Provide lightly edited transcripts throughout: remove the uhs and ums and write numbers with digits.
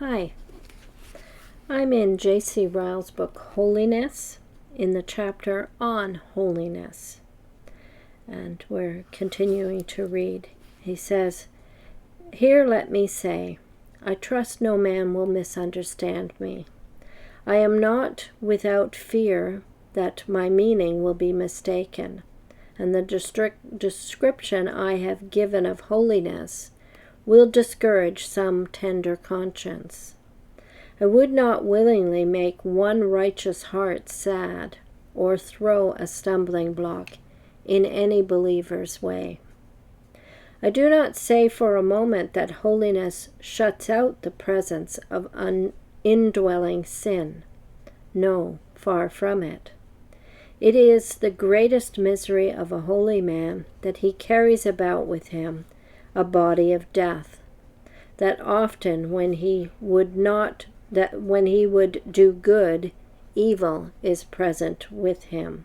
Hi, I'm in J.C. Ryle's book Holiness, in the chapter on holiness. And we're continuing to read. He says, "Here let me say, I trust no man will misunderstand me. I am not without fear that my meaning will be mistaken, and the description I have given of holiness will discourage some tender conscience. I would not willingly make one righteous heart sad or throw a stumbling block in any believer's way. I do not say for a moment that holiness shuts out the presence of indwelling sin. No, far from it. It is the greatest misery of a holy man that he carries about with him a body of death, that often when he would do good, evil is present with him.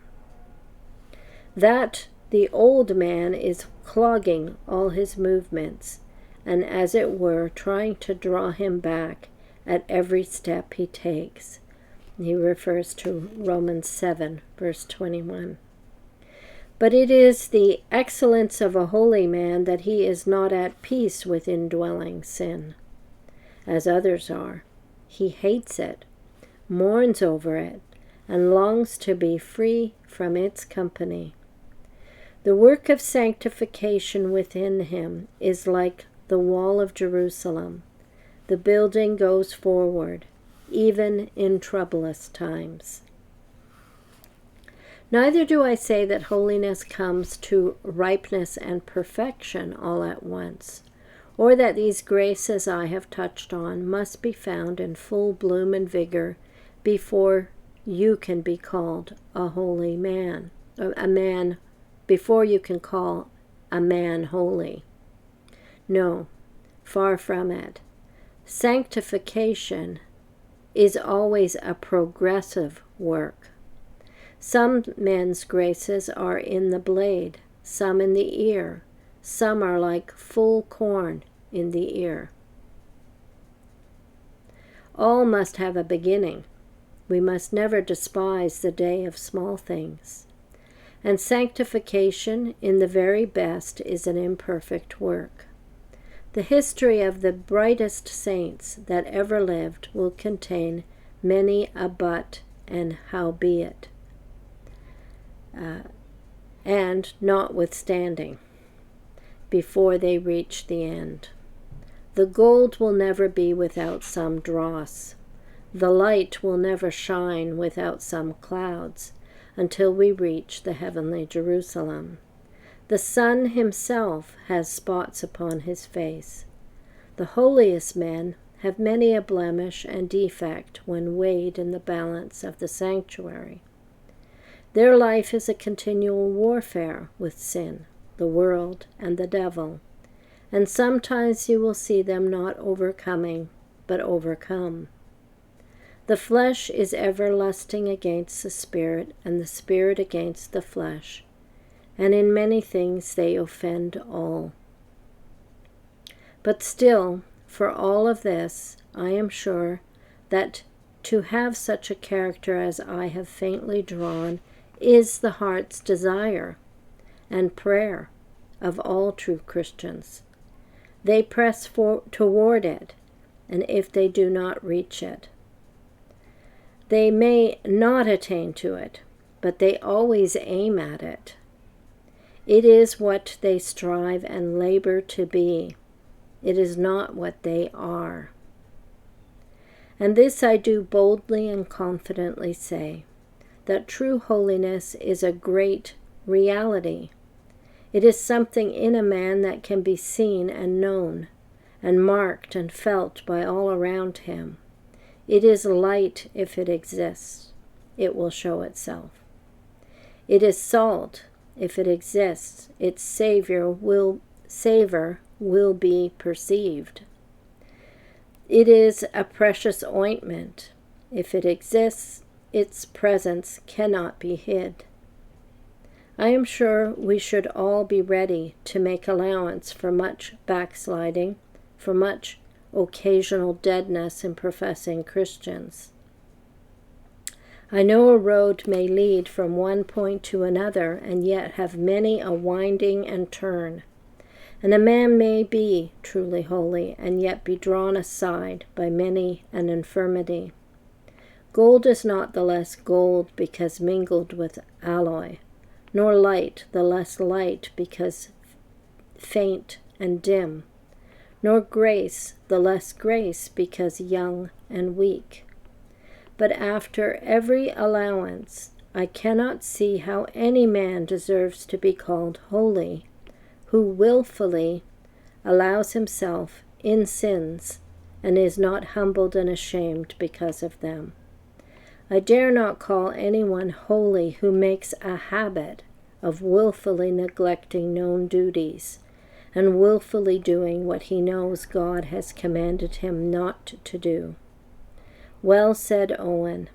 That the old man is clogging all his movements, and as it were trying to draw him back at every step he takes." He refers to Romans 7, verse 21. "But it is the excellence of a holy man that he is not at peace with indwelling sin, as others are. He hates it, mourns over it, and longs to be free from its company. The work of sanctification within him is like the wall of Jerusalem. The building goes forward, even in troublous times. Neither do I say that holiness comes to ripeness and perfection all at once, or that these graces I have touched on must be found in full bloom and vigor before you can be called a holy man, before you can call a man holy. No, far from it. Sanctification is always a progressive work. Some men's graces are in the blade, some in the ear, some are like full corn in the ear. All must have a beginning. We must never despise the day of small things. And sanctification in the very best is an imperfect work. The history of the brightest saints that ever lived will contain many a but and howbeit, and notwithstanding, before they reach the end. The gold will never be without some dross. The light will never shine without some clouds, until we reach the heavenly Jerusalem. The sun himself has spots upon his face. The holiest men have many a blemish and defect when weighed in the balance of the sanctuary. Their life is a continual warfare with sin, the world, and the devil, and sometimes you will see them not overcoming, but overcome. The flesh is ever lusting against the spirit, and the spirit against the flesh, and in many things they offend all. But still, for all of this, I am sure that to have such a character as I have faintly drawn is the heart's desire and prayer of all true Christians. They press toward it, and if they do not reach it, they may not attain to it, but they always aim at it. It is what they strive and labor to be. It is not what they are. And this I do boldly and confidently say, that true holiness is a great reality. It is something in a man that can be seen and known, and marked and felt by all around him. It is light if it exists. It will show itself. It is salt. If it exists, its savor will be perceived. It is a precious ointment. If it exists, its presence cannot be hid. I am sure we should all be ready to make allowance for much backsliding, for much occasional deadness in professing Christians. I know a road may lead from one point to another, and yet have many a winding and turn. And a man may be truly holy, and yet be drawn aside by many an infirmity. Gold is not the less gold because mingled with alloy, nor light the less light because faint and dim, nor grace the less grace because young and weak. But after every allowance, I cannot see how any man deserves to be called holy, who willfully allows himself in sins and is not humbled and ashamed because of them. I dare not call anyone holy who makes a habit of willfully neglecting known duties and willfully doing what he knows God has commanded him not to do. Well said Owen,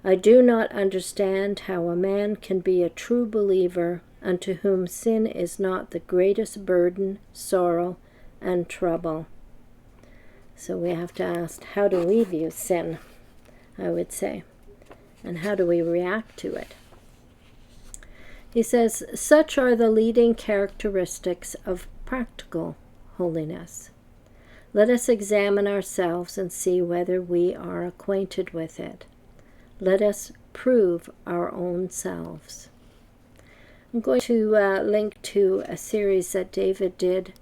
I do not understand how a man can be a true believer unto whom sin is not the greatest burden, sorrow, and trouble. So we have to ask, how do we view sin, I would say, and how do we react to it? He says, such are the leading characteristics of practical holiness. Let us examine ourselves and see whether we are acquainted with it. Let us prove our own selves. I'm going to link to a series that David did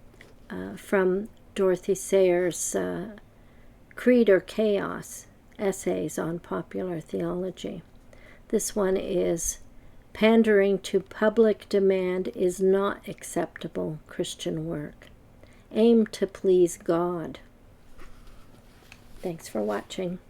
from Dorothy Sayers' Creed or Chaos, Essays on Popular Theology. This one is Pandering to Public Demand is Not Acceptable Christian Work. Aim to please God. Thanks for watching.